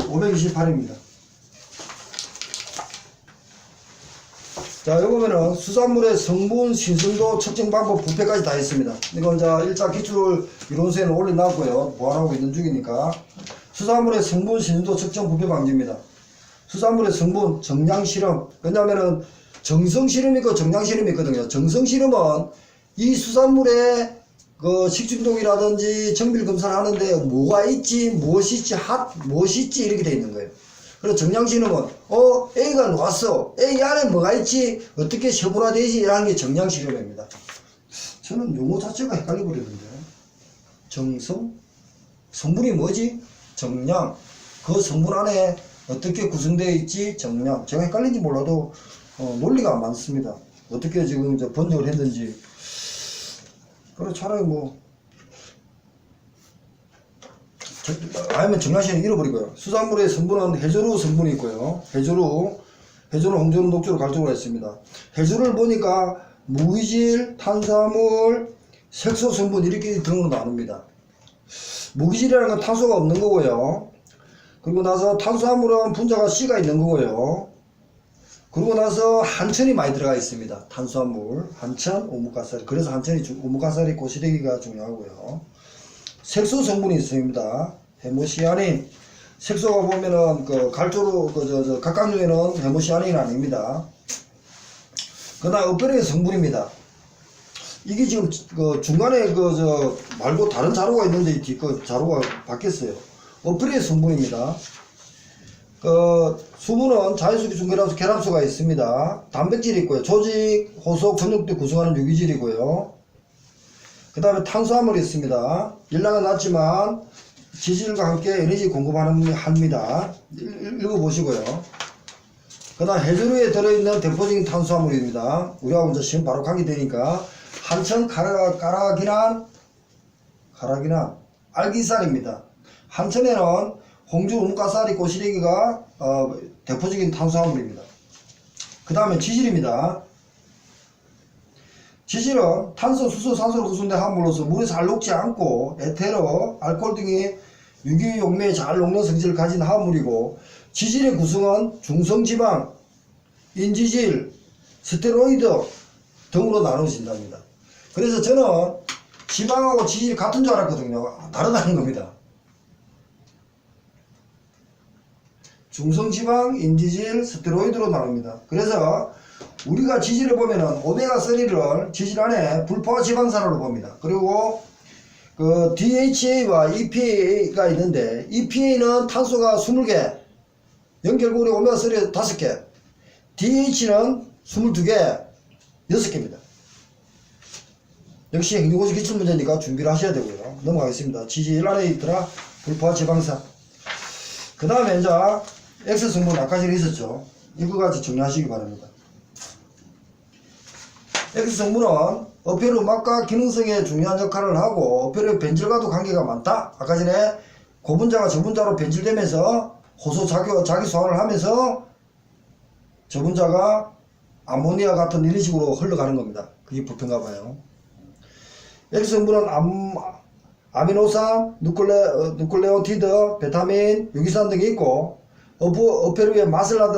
528입니다. 자, 여기 보면은 수산물의 성분, 신선도, 측정 방법, 부패까지 다 있습니다. 이건 자 1차 기출 이론서에는 올려놨고요. 보완하고 있는 중이니까. 수산물의 성분, 신선도, 측정, 부패 방지입니다. 수산물의 성분, 정량 실험. 왜냐면은 정성 실험이 있고 정량 실험이 있거든요. 정성 실험은 이 수산물의 그 식중독이라든지 정밀 검사를 하는데 뭐가 있지, 무엇이 있지 이렇게 돼 있는 거예요. 그래서 정량 실험은 A가 나왔어. A 안에 뭐가 있지, 어떻게 처분화되지 이라는 게 정량 실험입니다. 저는 용어 자체가 헷갈려 버리던데. 정성, 성분이 뭐지? 정량. 그 성분 안에 어떻게 구성되어 있지? 정량. 제가 헷갈린지 몰라도 논리가 많습니다. 어떻게 지금 번역을 했는지. 그래 차라리 뭐 아니면 정량실은 잃어버리고요. 수산물의 성분은 해조류 성분이 있고요. 해조류, 홍조류, 녹조류, 갈조류가 있습니다. 해조류를 보니까 무기질, 탄수화물, 색소 성분 이렇게 등으로 나눕니다. 무기질이라는 건 탄소가 없는 거고요. 그리고 나서 탄수화물은 분자가 C가 있는 거고요. 그리고 나서 한천이 많이 들어가 있습니다. 탄수화물, 한천, 오목가사리. 그래서 한천이 오목가사리 고시래기가 중요하고요. 색소 성분이 있습니다. 헤모시아닌. 색소가 보면은 그 갈조류 각각류에는 헤모시아닌이 아닙니다. 그 다음 어페르의 성분입니다. 이게 지금 그 중간에 말고 다른 자료가 있는데 그 자료가 바뀌었어요. 어페르의 성분입니다. 수분은 자연수기 중결합수, 결합수가 있습니다. 단백질이 있고요. 조직, 호속, 근육들 구성하는 유기질이고요. 그 다음에 탄수화물이 있습니다. 열량은 낮지만 지질과 함께 에너지 공급합니다. 읽어보시고요. 그 다음 해조류에 들어있는 대표적인 탄수화물입니다. 우리하고 이제 시험 바로 가게 되니까 한천 카라기난 알기살입니다. 한천에는 홍주, 우뭇가사리, 고시래기가 대표적인 탄수화물입니다. 그 다음에 지질입니다. 지질은 탄소, 수소, 산소로 구성된 화합물로서 물에 잘 녹지 않고 에테르, 알코올 등의 유기용매에 잘 녹는 성질을 가진 화합물이고, 지질의 구성은 중성지방, 인지질, 스테로이드 등으로 나누어진답니다. 그래서 저는 지방하고 지질이 같은 줄 알았거든요. 다르다는 겁니다. 중성지방, 인지질, 스테로이드로 나눕니다. 그래서 우리가 지질을 보면은 오메가3를 지질 안에 불포화 지방산으로 봅니다. 그리고 그 DHA와 EPA가 있는데, EPA는 탄소가 20개, 연결고리 오메가3 5개, DH는 22개, 6개입니다. 역시 행정고시 기출문제니까 준비를 하셔야 되고요. 넘어가겠습니다. 지질 안에 있더라 불포화 지방산. 그 다음에 이제 X성분 아까 전에 있었죠. 이거까지 정리하시기 바랍니다. X성분은 어패류 맛과 기능성에 중요한 역할을 하고 어패류 변질과도 관계가 많다. 아까 전에 고분자가 저분자로 변질되면서 호소 자기 소화를 하면서 저분자가 암모니아 같은 이런 식으로 흘러가는 겁니다. 그게 부패인가 봐요. X성분은 아미노산, 누클레오티드, 베타민, 유기산 등이 있고, 어패류의 맛에는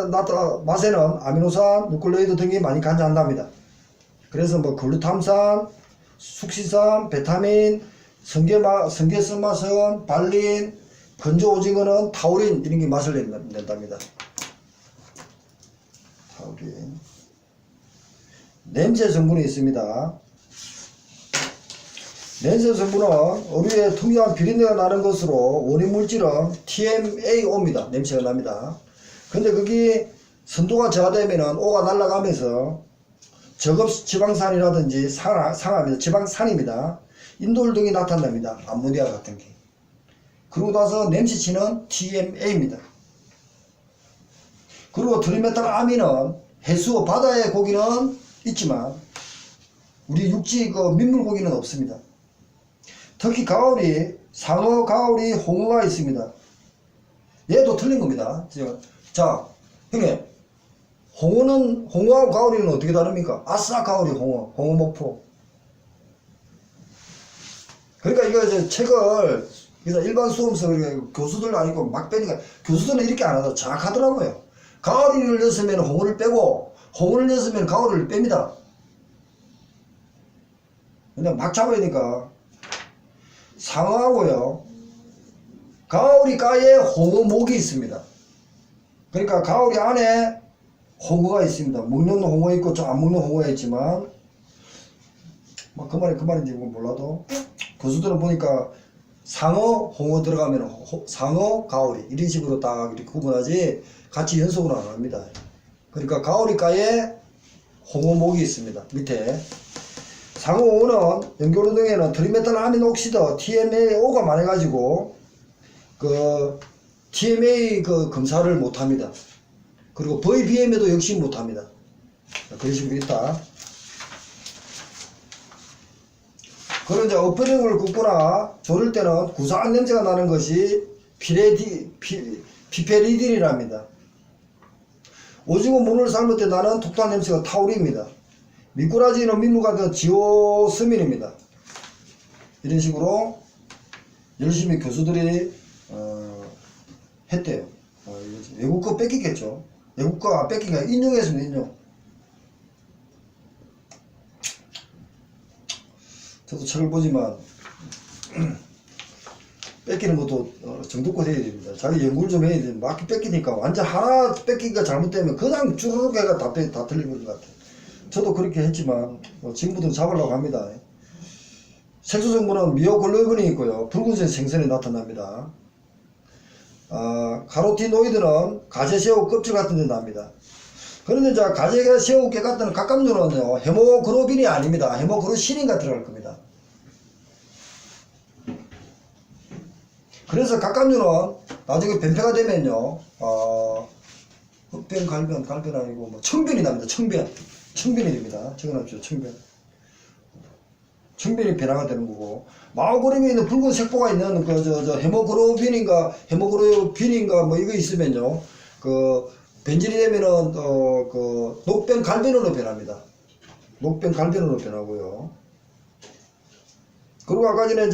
아미노산, 누클레오티드 등이 많이 관여한답니다. 그래서 뭐 글루탐산, 숙시산, 베타민, 성게스맛은 발린, 건조 오징어는 타우린 이런 게 맛을 낸답니다. 타우린. 냄새 성분이 있습니다. 냄새 성분은 어류에 특유한 비린내가 나는 것으로 원인 물질은 TMAO입니다. 냄새가 납니다. 근데 거기 선도가 저하되면 O가 날아가면서 저급 지방산이라든지 상합니다. 지방산입니다. 인돌 등이 나타납니다. 암모니아 같은 게. 그러고 나서 냄새치는 TMA입니다. 그리고 트리메탈아민은 해수 바다의 고기는 있지만 우리 육지 민물고기는 없습니다. 특히 가오리, 상어, 가오리, 홍어가 있습니다. 얘도 틀린 겁니다. 자, 형님, 홍어하고 가오리는 어떻게 다릅니까? 아싸 가오리, 홍어 목포. 그러니까 이거 이제 책을 그래서 일반 수험서 교수들 아니고 막 빼니까 교수들은 이렇게 안 하다 정확하더라고요. 가오리를 넣었으면 홍어를 빼고 홍어를 넣었으면 가오리를 뺍니다. 그냥 막 잡으니까 상어하고요. 가오리가에 홍어목이 있습니다. 그러니까 가오리 안에 홍어가 있습니다. 먹는 홍어 있고 좀 안 먹는 홍어가 있지만 뭐 그 말인지 몰라도 교수들은 보니까 상어 홍어 들어가면 상어 가오리 이런 식으로 딱 이렇게 구분하지 같이 연속으로 안 합니다. 그러니까 가오리가에 홍어목이 있습니다. 밑에 상어 홍어는 연교로 등에는 트리메탈 아민 옥시드 TMAO가 많아가지고 그 TMA 그 검사를 못합니다. 그리고 VBM에도 역시 못합니다. 그런 식으로 있다. 그리고 이제 어퍼링을 굽거나 조릴 때는 구수한 냄새가 나는 것이 피페리딘이랍니다. 오징어 문을 삶을 때 나는 독특한 냄새가 타우린입니다. 미꾸라지는 민물 같은 지오스민입니다. 이런 식으로 열심히 교수들이 했대요. 외국 거 뺏기겠죠. 외국 거 안 뺏기니까 인용했습니다. 인용. 저도 책을 보지만 뺏기는 것도 정도껏 해야 됩니다. 자기 연구를 좀 해야 됩니다. 막 뺏기니까 완전 하나 뺏기기가 잘못되면 그냥 쭈르륵 해가 다 틀리는 것 같아요. 저도 그렇게 했지만 지금부터는 잡으려고 합니다. 색소 성분은 미오글로빈이 있고요. 붉은색 생선이 나타납니다. 카로티노이드는 가재새우 껍질 같은 데 납니다. 그런데 자 가재새우 깨 같은 각각류는요 헤모글로빈이 아닙니다. 헤모글로신인가 들어갈 겁니다. 그래서 각각류는 나중에 변폐가 되면요 흑변, 갈변 아니고 뭐 청변이 납니다. 청변이 됩니다. 적어놓죠. 청변이 변화가 되는 거고 마오그림에 있는 붉은 색보가 있는 헤모글로빈인가 뭐 이거 있으면요 변질이 되면은 녹변 갈변으로 변합니다. 녹변 갈변으로 변하고요. 그리고 아까 전에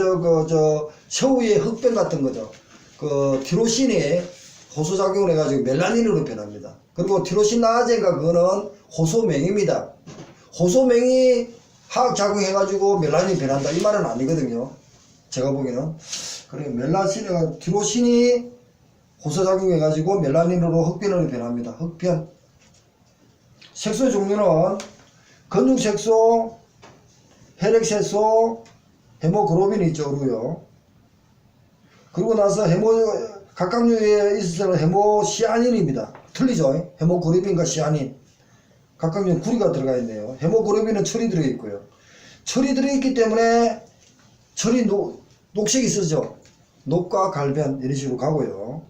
새우의 흑변 같은 거죠. 티로신이 호소작용을 해가지고 멜라닌으로 변합니다. 그리고 티로신 나아제가 그거는 호소맹입니다. 호소맹이 화학작용해가지고 멜라닌이 변한다 이 말은 아니거든요. 제가 보기에는. 그리고 티로신이 호소작용해가지고 멜라닌으로 흑변으로 변합니다. 흑변. 색소의 종류는 건육색소, 혈액색소, 헤모글로빈이 있죠. 그리고 나서 각각류에 있어서는 헤모시아닌입니다. 틀리죠? 헤모글로빈과 시아닌. 각각류는 구리가 들어가 있네요. 헤모글로빈은 철이 들어있고요. 철이 들어있기 때문에 철이 녹색이 쓰죠. 녹과 갈변 이런 식으로 가고요.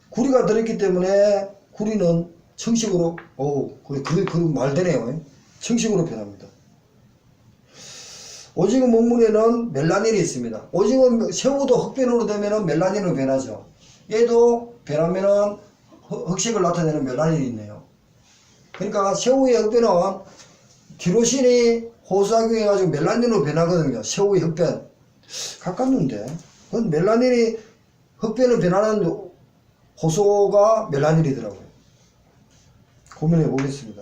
구리가 들어있기 때문에 구리는 청식으로 그 말 되네요. 청식으로 변합니다. 오징어 먹물에는 멜라닌이 있습니다. 새우도 흑변으로 되면은 멜라닌으로 변하죠. 얘도 변하면은 흑색을 나타내는 멜라닌이 있네요. 그러니까 새우의 흑변은 티로신이 호소작용해가지고 멜라닌으로 변하거든요. 새우의 흑변. 가깝는데. 그건 멜라닌이 흑변을 변하는 호소가 멜라닌이더라고요. 고민해 보겠습니다.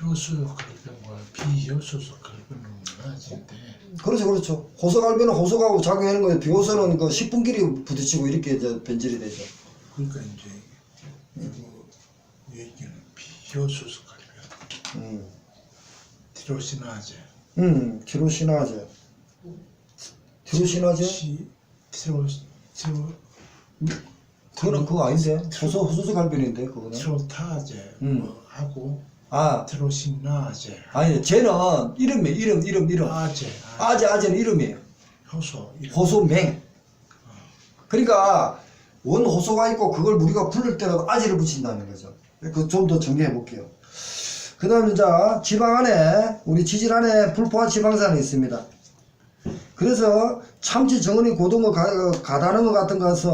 효소갈변과 비효소갈변은 나아진데. 그렇죠. 호소갈변은 호소하고 작용하는 거예요. 비효소는 그 식분끼리 부딪히고 이렇게 변질이 되죠. 그러니까 이제 이거 얘기는 비효소갈변. 티로시나제. 티로시나제. 그거는 그거 아닌데? 호소갈변인데 그거는. 티로타제 하고 티로시나제. 아니 쟤는 이름. 아제는 이름이에요. 호소맹. 그러니까 원 호소가 있고 그걸 우리가 부를 때는 아제를 붙인다는 거죠. 그 좀 더 정리해 볼게요. 그 다음에 자 지방 안에 우리 지질 안에 불포화 지방산이 있습니다. 그래서 참치, 정어리, 고등어, 가다듬어 같은 것은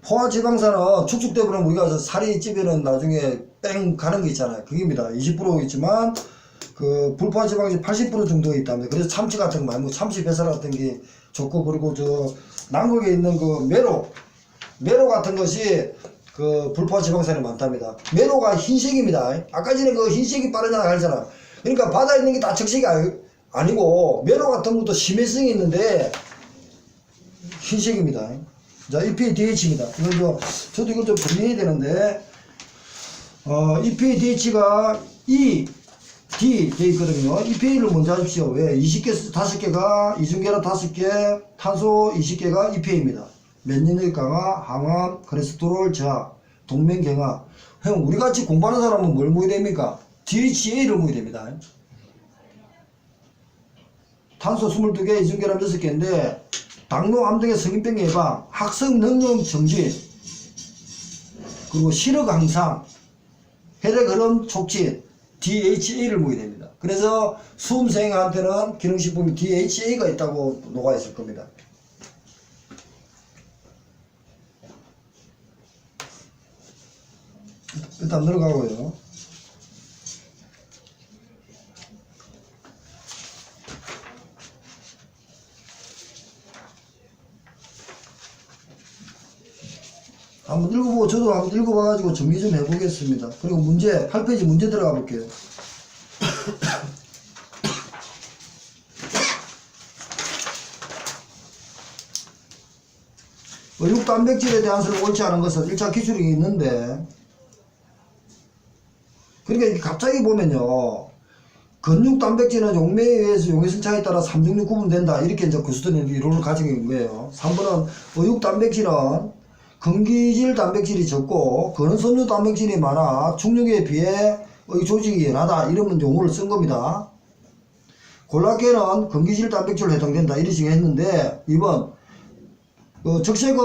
포화지방산은 축축되면 우리가 살이 찌면은 나중에 뺑 가는 게 있잖아요. 그게입니다. 20% 있지만 그 불포화지방이 80% 정도 있답니다. 그래서 참치 같은 거 말고 참치 뱃살 같은 게 좋고 그리고 남극에 있는 그 메로 같은 것이 그 불포화 지방산이 많답니다. 메로가 흰색입니다. 아까 전에 그 흰색이 빠르잖아 알잖아. 그러니까 바다에 있는 게 다 적색이 아니고 메로 같은 것도 심해성이 있는데 흰색입니다. 자, EPDH입니다. 저도 이걸 좀 정리해야 되는데, EPDH가 E, D 돼 있거든요. EPA를 먼저 하십시오. 왜? 20개, 5개가, 이중계란 5개, 탄소 20개가 EPA입니다. 면역력 강화, 항암, 콜레스테롤 저하, 동맥경화. 형, 우리 같이 공부하는 사람은 뭘 모여야 됩니까? DHA를 모여야 됩니다. 탄소 22개, 이중계란 6개인데, 당뇨, 암 등의 성인병 예방, 학습 능력 정진, 그리고 시력 향상, 혈액 흐름 촉진, DHA를 모여야 됩니다. 그래서 수험생한테는 기능식품이 DHA가 있다고 녹아 있을 겁니다. 일단 들어가고요. 한번 읽어보고 저도 한번 읽어봐가지고 정리 좀 해보겠습니다. 그리고 문제 8페이지 문제 들어가 볼게요. 의육 단백질에 대한 것을 옳지 않은 것은 1차 기술이 있는데, 그러니까 갑자기 보면요, 근육 단백질은 용매에 의해서 용의 성차에 따라 3종류 구분된다, 이렇게 이제 교수들은 이론을 가지고 있는 거예요. 3번은 의육 단백질은 근기질 단백질이 적고 근원섬유 단백질이 많아 충육에 비해 의 조직이 연하다, 이런 용어를 쓴 겁니다. 콜라겐은 근기질 단백질로 해당된다, 이런 식으로 했는데, 2번 적색에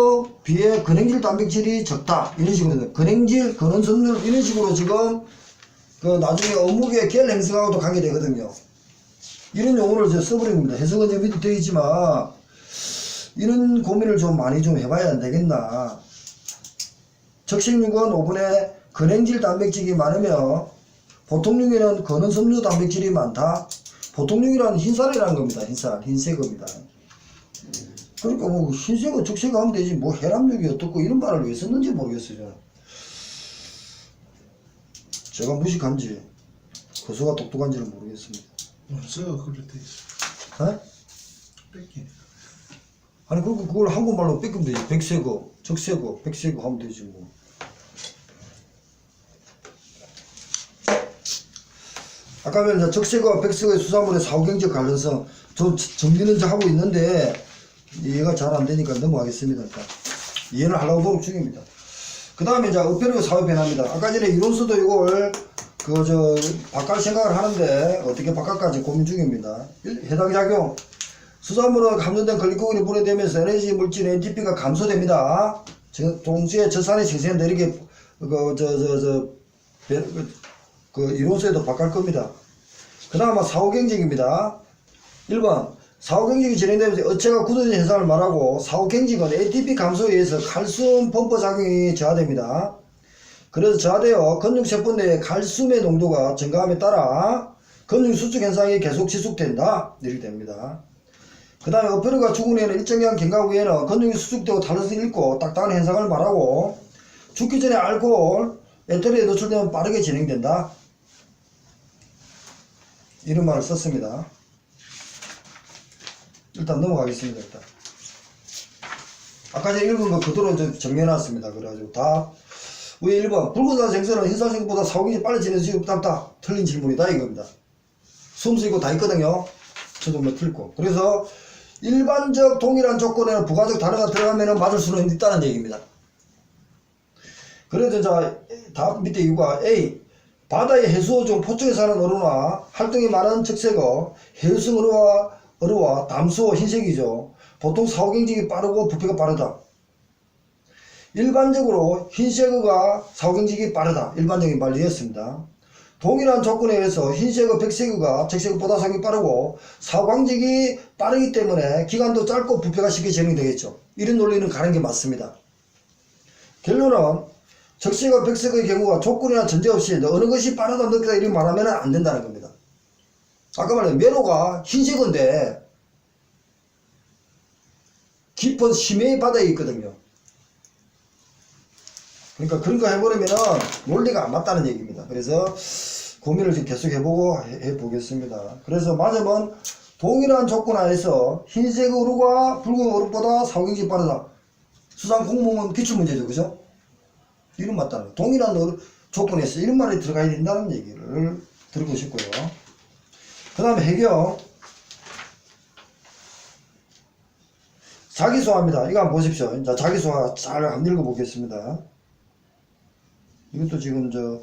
비해 근행질 단백질이 적다, 이런 식으로 근행질, 근원섬유 이런 식으로 지금 나중에 업무계 결 행성하고도 관계되거든요. 이런 용어를 이제 써버린 겁니다. 해석은 좀 밑에 되어 있지만 이런 고민을 좀 많이 좀 해봐야 안 되겠나. 적색육은 5분에 근행질 단백질이 많으며 보통육에는 근원섬유 단백질이 많다. 보통육이란 흰쌀이라는 겁니다. 흰색입니다. 그러니까 뭐 흰색은 적색 하면 되지 뭐 혈압육이 어떻고 이런 말을 왜 썼는지 모르겠어요. 제가 무식한지 교수가 똑똑한지는 모르겠습니다. 문서가 그렇게 돼 있어. 에? 뺏기네. 아니 그걸 한국말로 뺏기면 되지. 백색어, 적색어, 백색어 하면 되지 뭐. 아까 면 이제 적색어와 백색어의 수산물의 사후경제적 관련성 좀 정리는 이제 하고 있는데 이해가 잘 안 되니까 넘어가겠습니다. 일단 이해를 하려고 노력 중입니다. 그 다음에 이제 어폐류 사회 변화입니다. 아까 전에 이론서도 이걸 바꿀 생각을 하는데 어떻게 바꿀까지 고민 중입니다. 해당 작용, 수산물은 감전된 글리코겐이 분해되면서 에너지 물질 NTP가 감소됩니다. 동시에 젖산의 생성이 이렇게 이론서에도 바꿀 겁니다. 그 다음 사후경직입니다. 1번 사후경직이 진행되면서 어체가 굳어진 현상을 말하고, 사후경직은 ATP 감소에 의해서 칼슘 펌프 작용이 저하됩니다. 그래서 저하되어 근육세포 내의 칼슘의 농도가 증가함에 따라 근육 수축 현상이 계속 지속된다, 이렇게 됩니다. 그 다음에 어페르가 죽은 후에는 일정 기간 경과 후에는 근육이 수축되고 탄력성이 잃고 딱딱한 현상을 말하고, 죽기 전에 알코올, 에터리에 노출되면 빠르게 진행된다, 이런 말을 썼습니다. 일단 넘어가겠습니다. 일단 아까 제가 읽은 거 그대로 정리해놨습니다. 그래가지고 답 위에 1번 붉은산 생선은 흰산 생선보다 사후경이 빨리 진행될 수 없다. 틀린 질문이다 이겁니다. 수험 쓰이고 다 있거든요. 저도 뭐 틀고. 그래서 일반적 동일한 조건에는 부가적 단어가 들어가면 맞을 수는 있다는 얘기입니다. 그래서 자 답 밑에 이유가 A, 바다의 해수어 중 포쪽에 사는 어류나 활동이 많은 적색어, 해유성 어류와 담수어 흰색이죠. 보통 사후경직이 빠르고 부패가 빠르다. 일반적으로 흰색어가 사후경직이 빠르다, 일반적인 말이었습니다. 동일한 조건에 의해서 흰색어, 백색어가 적색어보다 사후경직이 빠르고 사후경직이 빠르기 때문에 기간도 짧고 부패가 쉽게 진행되겠죠. 이런 논리는 가는 게 맞습니다. 결론은 적색어, 백색어의 경우가 조건이나 전제 없이 어느 것이 빠르다 늦다 이렇게 말하면 안 된다는 겁니다. 아까 말한 메로가 흰색인데 깊은 심해의 바다에 있거든요. 그러니까 그런 거 해버리면은 논리가 안 맞다는 얘기입니다. 그래서 고민을 지금 계속 해보겠습니다. 그래서 맞으면 동일한 조건 하에서 흰색 어류가 붉은 어류보다 사고경이 빠르다. 수상 공무원 기출문제죠. 그죠? 이런 맞다는 거예요. 동일한 조건에서 이런 말이 들어가야 된다는 얘기를 들고 싶고요. 그 다음에 해경. 자기소화입니다. 이거 한번 보십시오. 자, 자기소화 잘 한번 읽어보겠습니다. 이것도 지금 이것도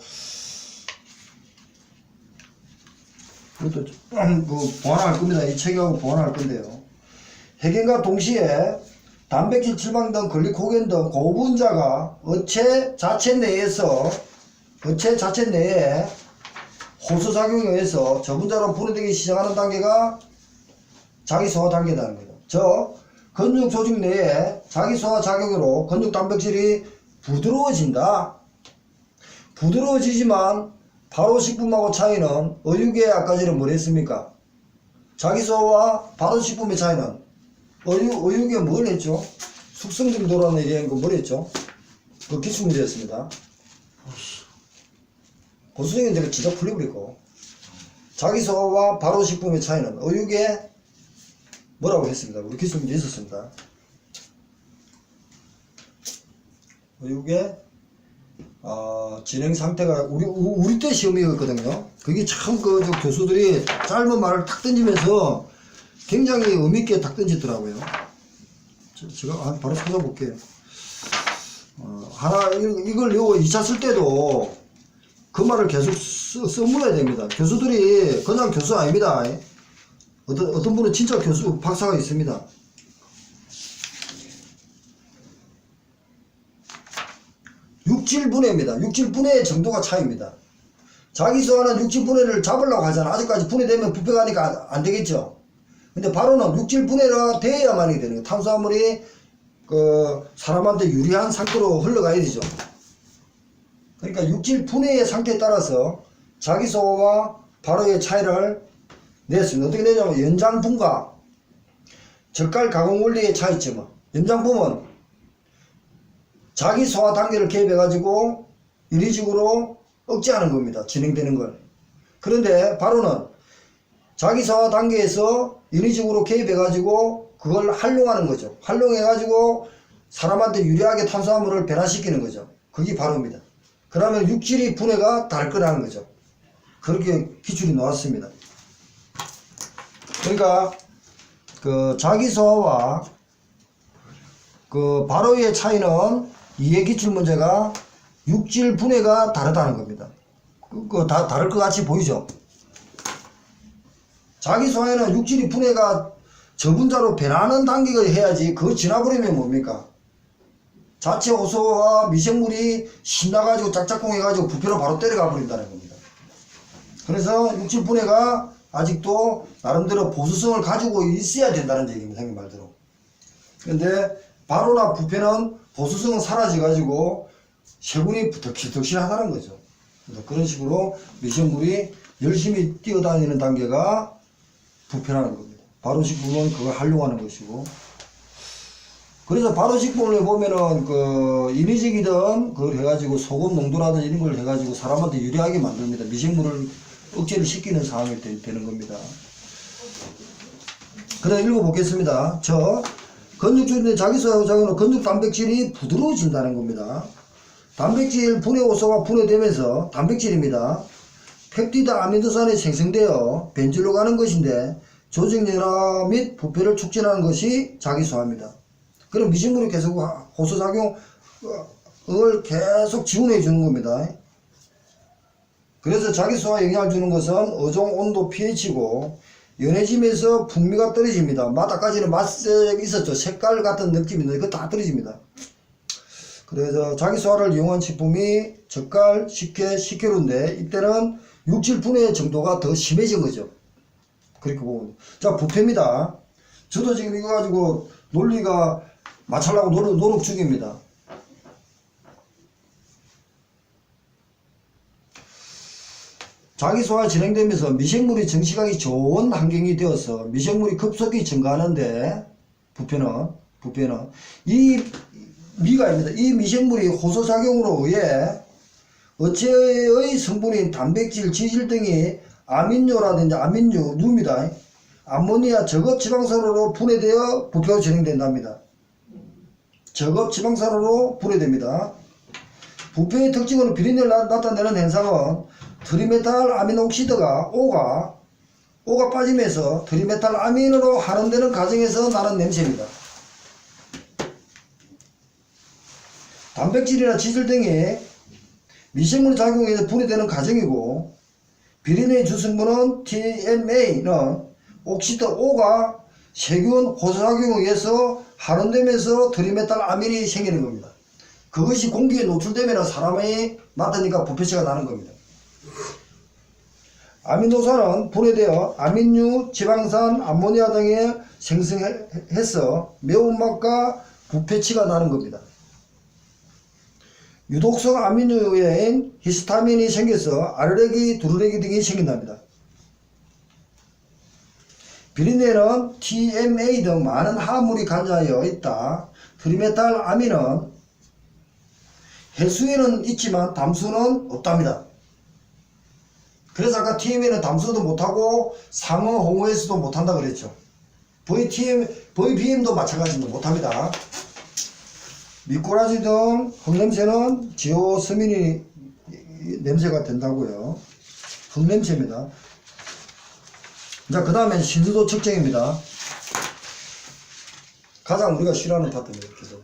보완할 겁니다. 이 책하고 보완할 건데요. 해경과 동시에 단백질, 지방 등 글리코겐 등 고분자가 어체 자체 내에 호수작용에 의해서 저분자로 분해되기 시작하는 단계가 자기소화 단계라는 거예요. 근육 조직 내에 자기소화 작용으로 근육 단백질이 부드러워진다. 부드러워지지만 발효식품하고 차이는 어육의 아까 전에 뭘 했습니까? 자기소화와 발효식품의 차이는 어육에 뭘 했죠? 숙성정도라는 얘기한 거 뭘 했죠? 그 기출문제였습니다. 고수정은 제가 진짜 풀려버리고 자기소화와 발효식품의 차이는 어육에 뭐라고 했습니다. 우리 기출문제 있었습니다. 어육의 진행 상태가 우리 때 시험이었거든요. 그게 참 교수들이 짧은 말을 탁 던지면서 굉장히 의미있게 탁 던지더라고요. 제가 바로 찾아볼게요. 이걸 2차 쓸 때도 그 말을 계속 써물어야 됩니다. 교수들이 그냥 교수 아닙니다. 어떤 분은 진짜 교수 박사가 있습니다. 육질분해입니다. 육질분해의 정도가 차이입니다. 자기소화는 육질분해를 잡으려고 하잖아. 아직까지 분해되면 부패가 하니까 안 되겠죠. 근데 바로는 육질분해가 돼야만이 되는 거예요. 탄수화물이 사람한테 유리한 상태로 흘러가야 되죠. 그러니까 육질분해의 상태에 따라서 자기소화와 발효의 차이를 냈습니다. 어떻게 되냐면 연장분과 젓갈 가공 원리의 차이점은, 연장분은 자기소화 단계를 개입해가지고 인위적으로 억제하는 겁니다. 진행되는 걸. 그런데 발효는 자기소화 단계에서 인위적으로 개입해가지고 그걸 활용하는 거죠. 활용해가지고 사람한테 유리하게 탄수화물을 변화시키는 거죠. 그게 발효입니다. 그러면 육질이 분해가 다를 거라는 거죠. 그렇게 기출이 나왔습니다. 그러니까 자기소화와 발효의 차이는 이해 기출 문제가 육질 분해가 다르다는 겁니다. 다를 것 같이 보이죠? 자기소화에는 육질이 분해가 저분자로 변하는 단계가 해야지 그거 지나버리면 뭡니까? 자체 호소와 미생물이 신나가지고 짝짝꿍 해가지고 부패로 바로 때려가 버린다는 겁니다. 그래서 육질 분해가 아직도 나름대로 보수성을 가지고 있어야 된다는 얘기입니다. 형님 말대로. 근데 발효나 부패는 보수성은 사라져가지고 세균이 덕실하다는 거죠. 그런 식으로 미생물이 열심히 뛰어다니는 단계가 부패라는 겁니다. 발효식품은 그걸 활용하는 것이고. 그래서 발효식품을 보면은 인위적이든 그걸 해가지고 소금 농도라든지 이런 걸 해가지고 사람한테 유리하게 만듭니다. 미생물을 억제를 시키는 상황이 되는 겁니다. 그래 읽어보겠습니다. 근육질의 자기소화 작용으로 근육 단백질이 부드러워진다는 겁니다. 단백질 분해 호소가 분해되면서 단백질입니다. 펩티드 아미노산이 생성되어 변질로 가는 것인데 조직 연화 및 부패를 촉진하는 것이 자기소화입니다. 그럼 미생물이 계속 호소작용을 계속 지원해 주는 겁니다. 그래서 자기소화에 영향을 주는 것은 어종, 온도, pH고 연해지면서 풍미가 떨어집니다. 아까까지는 맛색이 있었죠. 색깔 같은 느낌인데 그거 다 떨어집니다. 그래서 자기소화를 이용한 식품이 젓갈, 식혜, 식혜류인데 이때는 육질 분해 정도가 더 심해진 거죠. 그렇게 보면. 자, 부패입니다. 저도 지금 이거 가지고 논리가 맞추려고 노력 중입니다. 자기소화 진행되면서 미생물이 증식하기 좋은 환경이 되어서 미생물이 급속히 증가하는데 부패는 부패는. 이 미가입니다. 이 미생물이 호소작용으로 의해 어체의 성분인 단백질, 지질 등이 아민뇨라든지 아민류, 누입니다. 암모니아 저급 지방산으로 분해되어 부패가 진행된답니다. 저급 지방산으로 분해됩니다. 부패의 특징으로 비린내를 나타내는 현상은 트리메탈 아미노옥시드가 O가 빠지면서 트리메탈 아민으로 환원되는 과정에서 나는 냄새입니다. 단백질이나 지질 등이 미생물 작용에서 분해되는 과정이고, 비린내의 주성분은 TMA는 옥시드 O가 세균 호소작용에 의해서 환원되면서 트리메탈 아민이 생기는 겁니다. 그것이 공기에 노출되면 사람이 맡으니까 부패치가 나는 겁니다. 아미노산은 분해되어 아민류, 지방산, 암모니아 등에 생성해서 매운맛과 부패치가 나는 겁니다. 유독성 아민류인 히스타민이 생겨서 아르레기, 두르레기 등이 생긴답니다. 비린내는 TMA 등 많은 화합물이 관여하여 있다. 트리메탈 아민은 해수에는 있지만 담수는 없답니다. 그래서 아까 TMA는 담수도 못하고 상어, 홍어에서도 못한다 그랬죠. VBM도 마찬가지입니다. 못합니다. 미꾸라지 등 흙냄새는 지오스민이 냄새가 된다고요. 흙냄새입니다. 자, 그 다음에 신수도 측정입니다. 가장 우리가 싫어하는 파트입니다. 계속.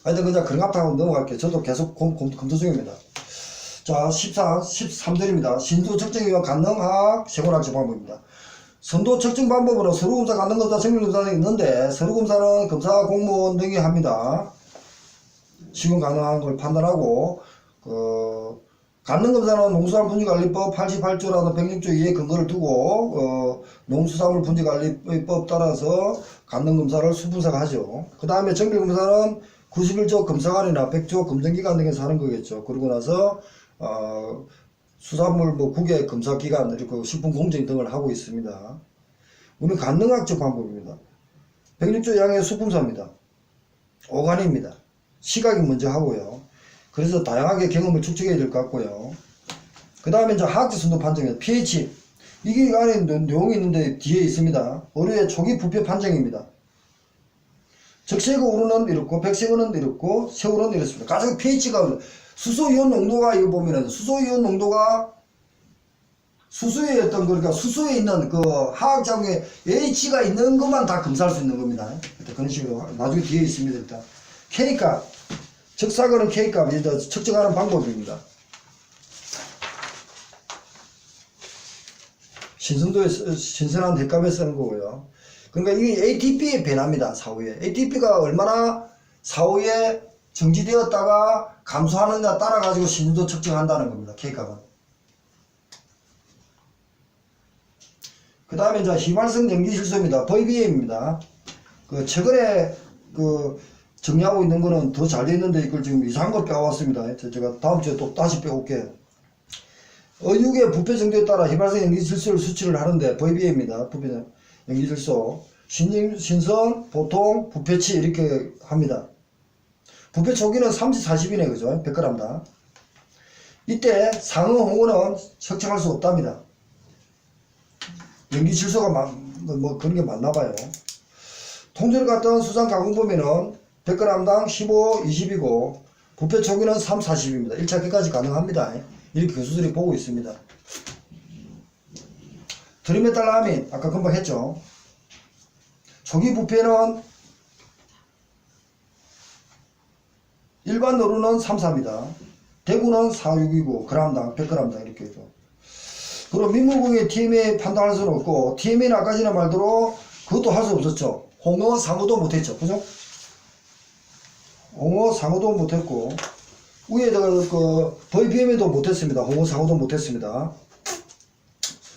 하여튼 그냥 그런 앞하고 넘어갈게요. 저도 계속 검토 중입니다. 자, 13절입니다. 신수 측정이와 간능학 생활학적 방법입니다. 선도 측정 방법으로 서류검사, 간능검사, 생명검사 등이 있는데, 서류검사는 검사, 공무원 등이 합니다. 시공 가능한 걸 판단하고, 간능검사는 농수산물 분지관리법 88조라는 106조 2에 근거를 두고, 농수산물 분지관리법 따라서 간능검사를 수분사가 하죠. 그 다음에 정밀검사는 91조 검사관이나 100조 검증기관 등에서 하는 거겠죠. 그러고 나서, 수산물 국외 검사기관, 이렇게 식품공정 등을 하고 있습니다. 우리는 간능학적 방법입니다. 106조 양의 수품사입니다. 오간입니다. 시각이 먼저 하고요. 그래서 다양하게 경험을 축적해야 될 것 같고요. 그 다음에 이제 화학적 순도 판정입니다. pH. 이게 안에 내용이 있는데 뒤에 있습니다. 어류의 초기 부패 판정입니다. 적색의 우루는 이렇고, 백색은 이렇고, 새우는 이렇습니다. 가장 pH가 수소이온 농도가 이거 보면은 수소이온 농도가 수소의 어떤 그러니까 수소에 있는 그 화학작용에 H가 있는 것만 다 검사할 수 있는 겁니다. 일단 그런 식으로 나중에 뒤에 있습니다. 일단 K값, 적사거는 K값 일단 측정하는 방법입니다. 신선도에 신선한 핵값에 쓰는 거고요. 그러니까 이게 ATP의 변화입니다. 사후에 ATP가 얼마나 사후에 정지되었다가 감소하느냐 따라 가지고 신선도 측정한다는 겁니다. K값은. 그 다음에 이제 휘발성 연기실소입니다. VBM입니다. 최근에 정리하고 있는 거는 더 잘 돼 있는데 이걸 지금 이상한 걸 빼왔습니다. 제가 다음 주에 또 다시 빼올게요. 어육의 부패 정도에 따라 휘발성 연기실소를 수치를 하는데 VBM입니다. 부패 연기실소. 신선, 보통, 부패치 이렇게 합니다. 부패 초기는 30, 40이네, 그죠? 100g당. 이때 상어, 홍어는 측정할 수 없답니다. 연기 질소가 뭐 그런 게 맞나 봐요. 통째로 갔던 수산 가공 범위는 100g당 15, 20이고, 부패 초기는 3, 40입니다. 1차 기까지 가능합니다. 이렇게 교수들이 보고 있습니다. 트리메탈아민, 아까 금방 했죠. 초기 부패는 일반 어류는 3, 4입니다. 대구는 4, 6이고 g당, 100g당 이렇게 해서. 그리고 민물고기 TMA 판단할 수는 없고 TMA는 아까 전에 말대로 그것도 할 수 없었죠. 홍어, 상어도 못했죠. 그죠? 홍어, 상어도 못했고 위에다가 VBM에도 못했습니다. 홍어, 상어도 못했습니다.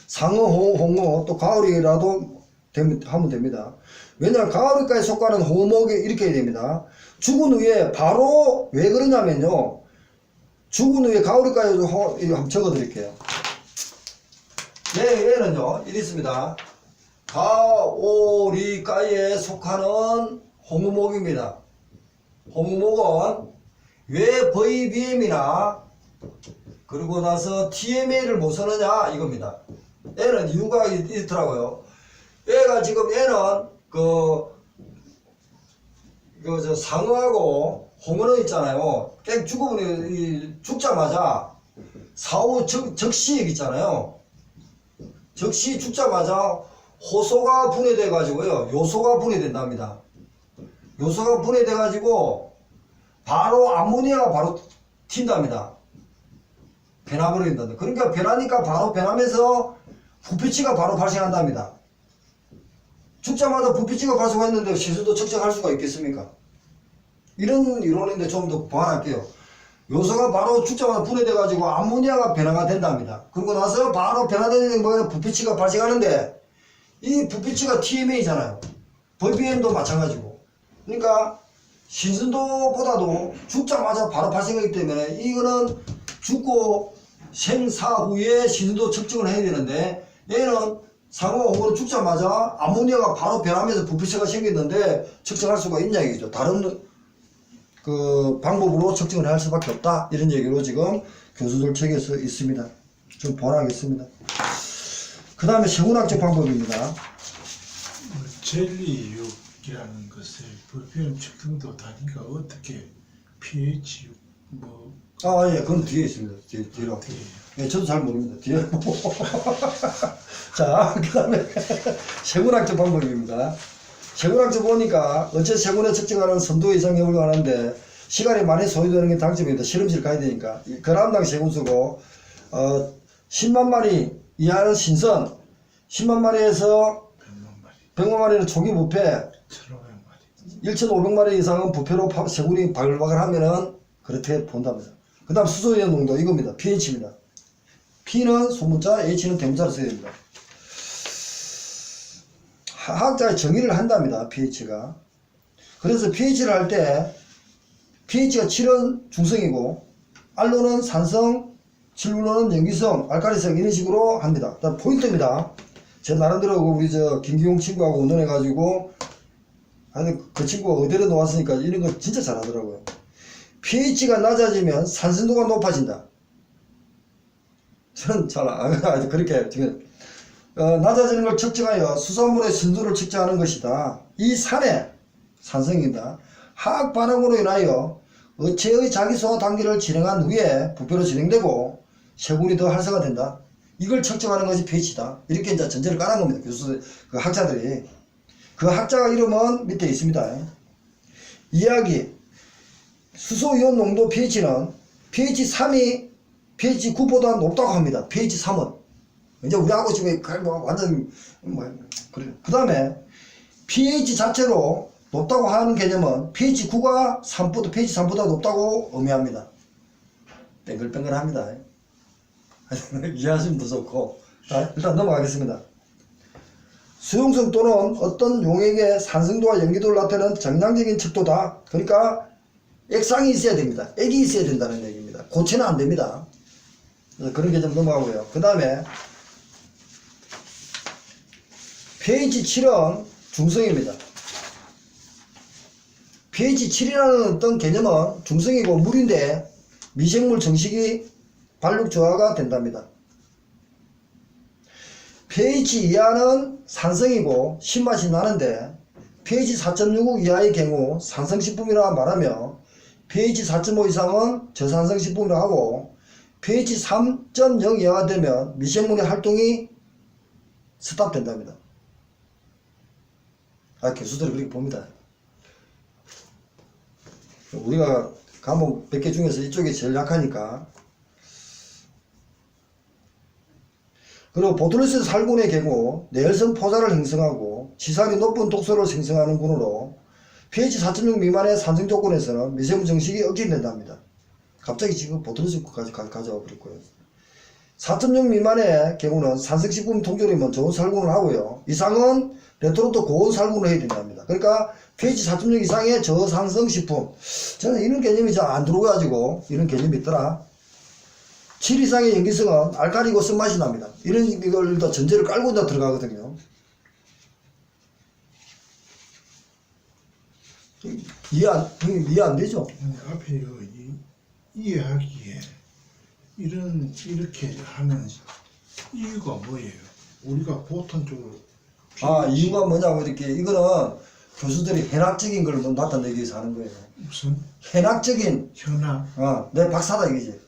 상어, 홍어 또 가오리라도 하면 됩니다. 왜냐하면 가오리까지 속하는 호목이 이렇게 해야 됩니다. 죽은 후에 바로 왜 그러냐면요. 죽은 후에 가오리까지 한번 적어 드릴게요. 얘는요, 이리 있습니다. 가오리과에 속하는 홍우목입니다. 홍우목은 왜 VBM이나 그리고 나서 TMA를 못 쓰느냐 이겁니다. 얘는 이유가 있더라고요. 얘가 지금 얘는 저 상어하고 홍어는 있잖아요. 깽 죽자마자 사후 적시액 있잖아요. 적시 죽자마자 호소가 분해돼 가지고요. 요소가 분해된답니다. 요소가 분해돼 가지고 바로 암모니아가 바로 튄답니다. 변화버린다. 그러니까 변하니까 바로 변하면서 부피치가 바로 발생한답니다. 죽자마자 부피치가 발생했는데 신선도 측정할 수가 있겠습니까? 이런 이론인데 좀 더 보완할게요. 요소가 바로 죽자마자 분해돼 가지고 암모니아가 변화가 된답니다. 그러고 나서 바로 변화되는 거에 부피치가 발생하는데 이 부피치가 TMA잖아요. VBM도 마찬가지고. 그러니까 신선도보다도 죽자마자 바로 발생하기 때문에 이거는 죽고 생사 후에 신선도 측정을 해야 되는데 얘는 상어 홍어는 죽자마자 암모니아가 바로 변하면서 부피치가 생겼는데 측정할 수가 있냐 얘기죠. 다른 그 방법으로 측정을 할 수밖에 없다 이런 얘기로 지금 교수들 책에서 있습니다. 좀 보완하겠습니다. 그 다음에 생물학적 방법입니다. 젤리육이라는 것을 VBM 측정도 다니까 어떻게 pH 예, 그건 뒤에 있습니다. 뒤로. 예, 저도 잘 모릅니다. 뒤에. 자, 그 다음에 생물학적 방법입니다. 생물학적 보니까 어째 생물에 측정하는 선도 이상 여부를 하는데 시간이 많이 소요되는 게 장점입니다. 실험실 가야 되니까. 그람당 세군 쓰고 10만 마리 이하는 신선, 10만 마리에서 100만 마리는 초기 부패, 1,500마리 이상은 부패로 세군이 발각을 하면은 그렇게 본답니다. 그 다음 수소이온 농도 이겁니다. pH입니다. P는 소문자, H는 대문자로 써야 됩니다. 화학자의 정의를 한답니다. pH가. 그래서 pH를 할 때 pH가 7은 중성이고 알로는 산성, 칠루로는 염기성, 알카리성 이런 식으로 합니다. 다음 포인트입니다. 제 나름대로 우리 저 김기용 친구하고 의논해가지고 그 친구가 의대로 놓았으니까 이런 거 진짜 잘하더라고요. pH가 낮아지면 산성도가 높아진다. 저는 잘 그렇게 지금 낮아지는 걸 측정하여 수산물의 신도를 측정하는 것이다. 이 산의 산성입니다. 화학 반응으로 인하여 어체의 자기소화 단계를 진행한 후에 부패로 진행되고 세군이 더 활성화된다. 이걸 측정하는 것이 pH다. 이렇게 이제 전제를 깔은 겁니다. 교수, 그 학자들이. 그 학자가 이름은 밑에 있습니다. 이야기. 수소이온 농도 pH는 pH 3이 pH 9보다 높다고 합니다. pH 3은. 이제 우리하고 지금 완전, 그래요. 그 다음에 pH 자체로 높다고 하는 개념은 pH 9가 pH 3보다 높다고 의미합니다. 뱅글뱅글 합니다. 이해하시면 더 좋고. 자, 일단 넘어가겠습니다. 수용성 또는 어떤 용액의 산성도와 염기도를 나타내는 정량적인 척도다. 그러니까 액상이 있어야 됩니다. 액이 있어야 된다는 얘기입니다. 고체는 안 됩니다. 그런 개념 넘어가고요. 그 다음에 pH 7은 중성입니다. pH 7이라는 어떤 개념은 중성이고 물인데 미생물 정식이 발육 저하가 된답니다. pH 이하는 산성이고 신맛이 나는데 pH 4.65 이하의 경우 산성식품이라 말하며 pH 4.5 이상은 저산성식품이라 하고 pH 3.0 이하가 되면 미생물의 활동이 스탑된답니다. 교수들이 그렇게 봅니다. 우리가 과목 100개 중에서 이쪽이 제일 약하니까. 그리고 보툴리스 살군의 경우 내열성 포자를 형성하고 지산이 높은 독소를 생성하는 군으로 pH 4.6 미만의 산성 조건에서는 미생물 정식이 억제된답니다. 갑자기 지금 보툴리스까지 가져와 버렸고요. 4.6 미만의 경우는 산성식품 통조림은 좋은 살군을 하고요. 이상은 레토르트 고온 살군을 해야 된답니다. 그러니까 pH 4.6 이상의 저산성식품. 저는 이런 개념이 잘 안 들어가지고 이런 개념이 있더라. 7 이상의 염기성은 알칼리고 쓴맛이 납니다. 이런 걸 전제를 깔고 들어가거든요. 이해 안 되죠? 아니, 앞에요, 이해하기에 이렇게 하는 이유가 뭐예요? 우리가 보통적으로 이유가 뭐냐고 이렇게 이거는 교수들이 현학적인 걸 나타내기 위해서 하는 거예요. 무슨 현학적인 현악 내 박사다 이거지.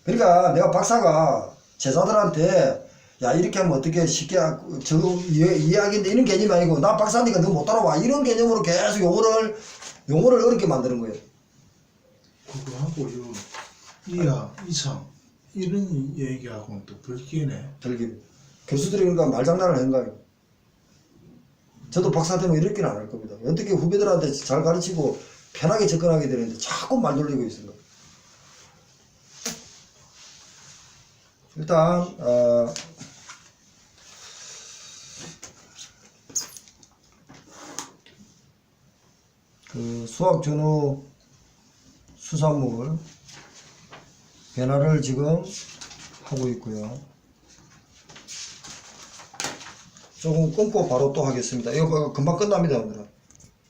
그러니까 내가 박사가 제자들한테 야 이렇게 하면 어떻게 쉽게 저거 이해하기인데 이런 개념이 아니고 나 박사니까 너 못 따라와 이런 개념으로 계속 용어를 어렵게 만드는 거예요. 그거 하고요 이하 이상 이런 얘기하고는 또 별개네. 들기 교수들이 그러니까 말장난을 한 거예요. 저도 박사 되면 이렇게는 안 할 겁니다. 어떻게 후배들한테 잘 가르치고 편하게 접근하게 되는데 자꾸 말 돌리고 있습니다. 일단 그 수학 전후 수산물 변화를 지금 하고 있고요. 조금 끊고 바로 또 하겠습니다. 이거 금방 끝납니다, 오늘은.